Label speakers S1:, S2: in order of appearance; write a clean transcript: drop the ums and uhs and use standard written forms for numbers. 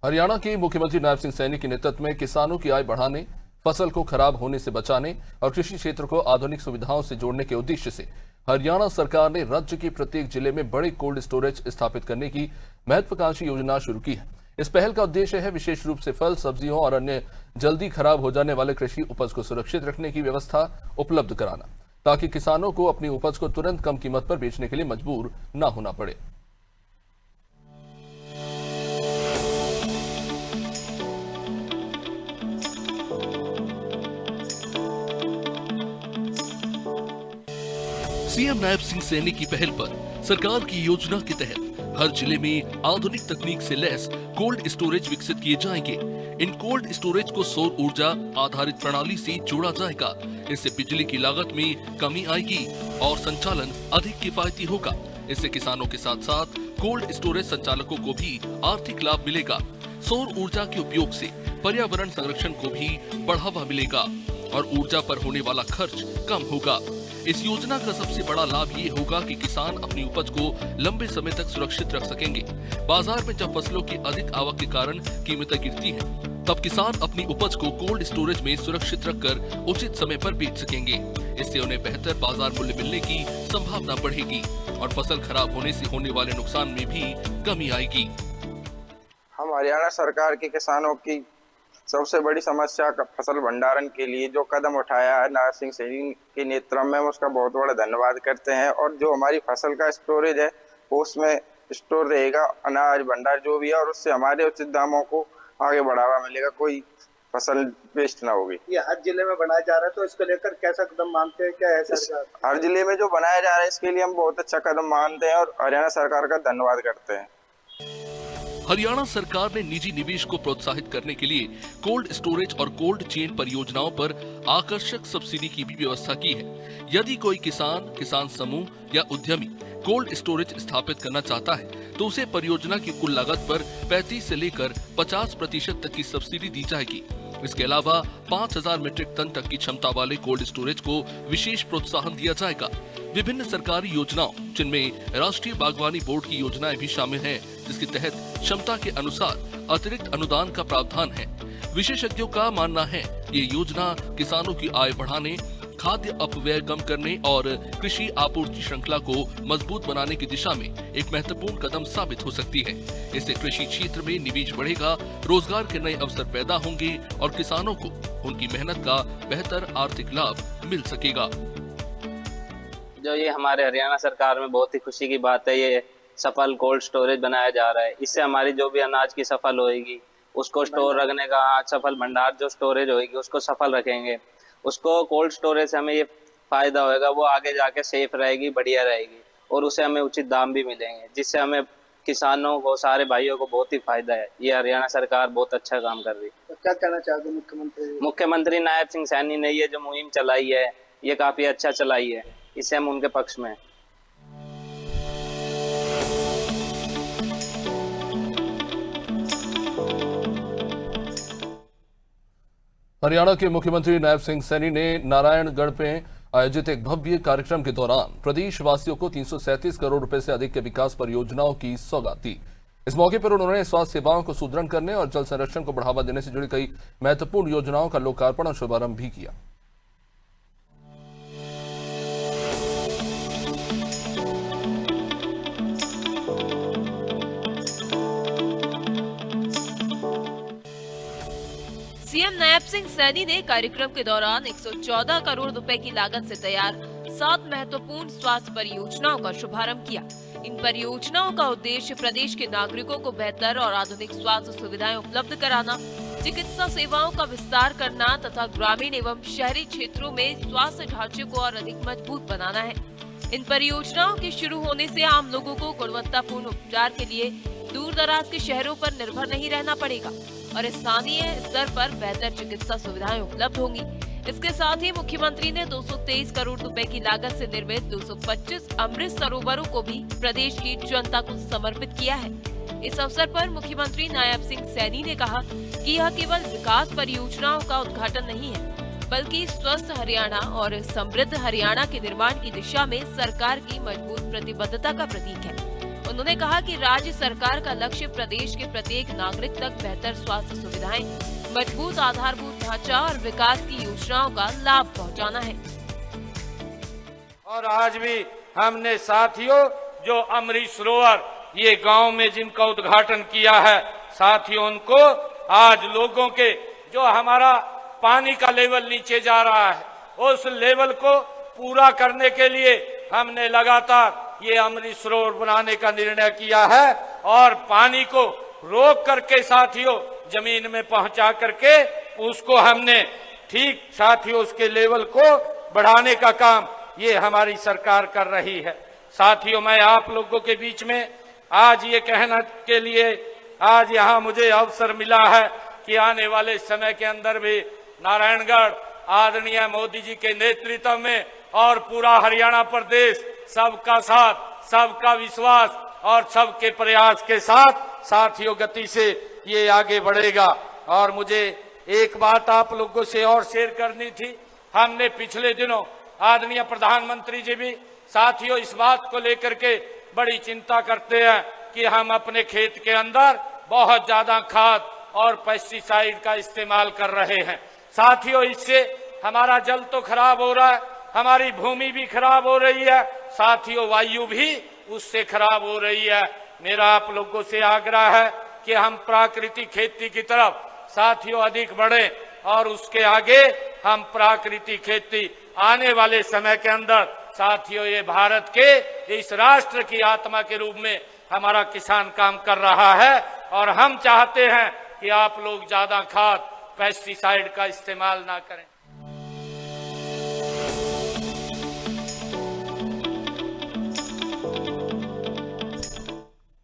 S1: हरियाणा के मुख्यमंत्री नायब सिंह सैनी के नेतृत्व में किसानों की आय बढ़ाने, फसल को खराब होने से बचाने और कृषि क्षेत्र को आधुनिक सुविधाओं से जोड़ने के उद्देश्य से हरियाणा सरकार ने राज्य के प्रत्येक जिले में बड़े कोल्ड स्टोरेज स्थापित करने की महत्वाकांक्षी योजना शुरू की है। इस पहल का उद्देश्य है विशेष रूप से फल, सब्जियों और अन्य जल्दी खराब हो जाने वाले कृषि उपज को सुरक्षित रखने की व्यवस्था उपलब्ध कराना, ताकि किसानों को अपनी उपज को तुरंत कम कीमत पर बेचने के लिए मजबूर न होना पड़े।
S2: सीएम नायब सिंह सैनी की पहल पर सरकार की योजना के तहत हर जिले में आधुनिक तकनीक से लैस कोल्ड स्टोरेज विकसित किए जाएंगे। इन कोल्ड स्टोरेज को सौर ऊर्जा आधारित प्रणाली से जोड़ा जाएगा। इससे बिजली की लागत में कमी आएगी और संचालन अधिक किफायती होगा। इससे किसानों के साथ साथ कोल्ड स्टोरेज संचालकों को भी आर्थिक लाभ मिलेगा। सौर ऊर्जा के उपयोग से पर्यावरण संरक्षण को भी बढ़ावा मिलेगा और ऊर्जा पर होने वाला खर्च कम होगा। इस योजना का सबसे बड़ा लाभ ये होगा कि किसान अपनी उपज को लंबे समय तक सुरक्षित रख सकेंगे। बाजार में जब फसलों की अधिक आवक के कारण कीमतें गिरती हैं, तब किसान अपनी उपज को कोल्ड स्टोरेज में सुरक्षित रखकर उचित समय पर बेच सकेंगे। इससे उन्हें बेहतर बाजार मूल्य मिलने की संभावना बढ़ेगी और फसल खराब होने से होने वाले नुकसान में भी कमी आएगी।
S3: हम हरियाणा सरकार के किसानों की सबसे बड़ी समस्या का फसल भंडारण के लिए जो कदम उठाया है नायब सिंह सैनी के नेतृत्व में, उसका बहुत बड़ा धन्यवाद करते हैं। और जो हमारी फसल का स्टोरेज है वो उसमें स्टोर रहेगा, अनाज भंडार जो भी है, और उससे हमारे उचित दामों को आगे बढ़ावा मिलेगा, कोई फसल वेस्ट ना होगी।
S4: ये हर जिले में बनाया जा रहा है, तो इसको लेकर कैसा कदम मानते हैं? क्या है सरकार?
S3: हर जिले में जो बनाया जा रहा है इसके लिए हम बहुत अच्छा कदम मानते हैं और हरियाणा सरकार का धन्यवाद करते हैं।
S2: हरियाणा सरकार ने निजी निवेश को प्रोत्साहित करने के लिए कोल्ड स्टोरेज और कोल्ड चेन परियोजनाओं पर आकर्षक सब्सिडी की भी व्यवस्था की है। यदि कोई किसान समूह या उद्यमी कोल्ड स्टोरेज स्थापित करना चाहता है तो उसे परियोजना की कुल लागत पर 35 से लेकर 50% तक की सब्सिडी दी जाएगी। इसके अलावा 5000 मीट्रिक टन तक की क्षमता वाले कोल्ड स्टोरेज को विशेष प्रोत्साहन दिया जाएगा। विभिन्न सरकारी योजनाओं, जिनमें राष्ट्रीय बागवानी बोर्ड की योजनाएं भी शामिल हैं, जिसके तहत क्षमता के अनुसार अतिरिक्त अनुदान का प्रावधान है। विशेषज्ञों का मानना है ये योजना किसानों की आय बढ़ाने, खाद्य अपव्यय कम करने और कृषि आपूर्ति श्रृंखला को मजबूत बनाने की दिशा में एक महत्वपूर्ण कदम साबित हो सकती है। इससे कृषि क्षेत्र में निवेश बढ़ेगा, रोजगार के नए अवसर पैदा होंगे और किसानों को उनकी मेहनत का बेहतर आर्थिक लाभ मिल सकेगा।
S5: जो ये हमारे हरियाणा सरकार में बहुत ही खुशी की बात है, ये सफल कोल्ड स्टोरेज बनाया जा रहा है। इससे हमारी जो भी अनाज की सफल होएगी उसको स्टोर रखने का, सफल भंडार जो स्टोरेज होएगी उसको सफल रखेंगे। उसको कोल्ड स्टोरेज से हमें ये फायदा होएगा, वो आगे जाके सेफ रहेगी, बढ़िया रहेगी और उसे हमें उचित दाम भी मिलेंगे, जिससे हमें किसानों को, सारे भाइयों को बहुत ही फायदा है। ये हरियाणा सरकार बहुत अच्छा काम कर रही है।
S4: तो क्या कहना चाहते हैं
S5: मुख्यमंत्री नायब सिंह सैनी ने ये जो मुहिम चलाई है ये काफी अच्छा चलाई है, इससे हम उनके पक्ष में हैं।
S1: हरियाणा के मुख्यमंत्री नायब सिंह सैनी ने नारायणगढ़ में आयोजित एक भव्य कार्यक्रम के दौरान प्रदेश वासियों को 337 करोड़ रुपए से अधिक के विकास परियोजनाओं की सौगात दी। इस मौके पर उन्होंने स्वास्थ्य सेवाओं को सुदृढ़ करने और जल संरक्षण को बढ़ावा देने से जुड़ी कई महत्वपूर्ण योजनाओं का लोकार्पण और शुभारंभ भी किया।
S6: सीएम नायब सिंह सैनी ने कार्यक्रम के दौरान 114 करोड़ रुपए की लागत से तैयार 7 महत्वपूर्ण स्वास्थ्य परियोजनाओं का शुभारंभ किया। इन परियोजनाओं का उद्देश्य प्रदेश के नागरिकों को बेहतर और आधुनिक स्वास्थ्य सुविधाएं उपलब्ध कराना, चिकित्सा सेवाओं का विस्तार करना तथा ग्रामीण एवं शहरी क्षेत्रों में स्वास्थ्य ढांचे को और अधिक मजबूत बनाना है। इन परियोजनाओं के शुरू होने से आम लोगों को गुणवत्तापूर्ण उपचार के लिए दूर दराज के शहरों पर निर्भर नहीं रहना पड़ेगा और स्थानीय स्तर पर बेहतर चिकित्सा सुविधाएं उपलब्ध होंगी। इसके साथ ही मुख्यमंत्री ने 223 करोड़ रुपए की लागत से निर्मित 225 अमृत सरोवरों को भी प्रदेश की जनता को समर्पित किया है। इस अवसर पर मुख्यमंत्री नायब सिंह सैनी ने कहा कि यह केवल विकास परियोजनाओं का उद्घाटन नहीं है, बल्कि स्वस्थ हरियाणा और समृद्ध हरियाणा के निर्माण की दिशा में सरकार की मजबूत प्रतिबद्धता का प्रतीक है। उन्होंने कहा कि राज्य सरकार का लक्ष्य प्रदेश के प्रत्येक नागरिक तक बेहतर स्वास्थ्य सुविधाएं, मजबूत आधारभूत ढांचा और विकास की योजनाओं का लाभ पहुंचाना है।
S7: और आज भी हमने साथियों जो अमृत सरोवर ये गांव में जिनका उद्घाटन किया है, साथियों उनको आज लोगों के जो हमारा पानी का लेवल नीचे जा रहा है, उस लेवल को पूरा करने के लिए हमने लगातार ये अमृत सरोवर बनाने का निर्णय किया है और पानी को रोक करके साथियों जमीन में पहुंचा करके उसको हमने ठीक साथियों उसके लेवल को बढ़ाने का काम ये हमारी सरकार कर रही है। साथियों मैं आप लोगों के बीच में आज ये कहने के लिए आज यहाँ मुझे अवसर मिला है कि आने वाले समय के अंदर भी नारायणगढ़ आदरणीय मोदी जी के नेतृत्व में और पूरा हरियाणा प्रदेश सबका साथ, सबका विश्वास और सबके प्रयास के साथ साथियों गति से ये आगे बढ़ेगा। और मुझे एक बात आप लोगों से और शेयर करनी थी। हमने पिछले दिनों आदरणीय प्रधानमंत्री जी भी साथियों इस बात को लेकर के बड़ी चिंता करते हैं कि हम अपने खेत के अंदर बहुत ज्यादा खाद और पेस्टिसाइड का इस्तेमाल कर रहे हैं। साथियों इससे हमारा जल तो खराब हो रहा है, हमारी भूमि भी खराब हो रही है, साथियों वायु भी उससे खराब हो रही है। मेरा आप लोगों से आग्रह है कि हम प्राकृतिक खेती की तरफ साथियों अधिक बढ़े और उसके आगे हम प्राकृतिक खेती आने वाले समय के अंदर साथियों ये भारत के इस राष्ट्र की आत्मा के रूप में हमारा किसान काम कर रहा है और हम चाहते हैं कि आप लोग ज्यादा खाद पेस्टिसाइड का इस्तेमाल ना करें।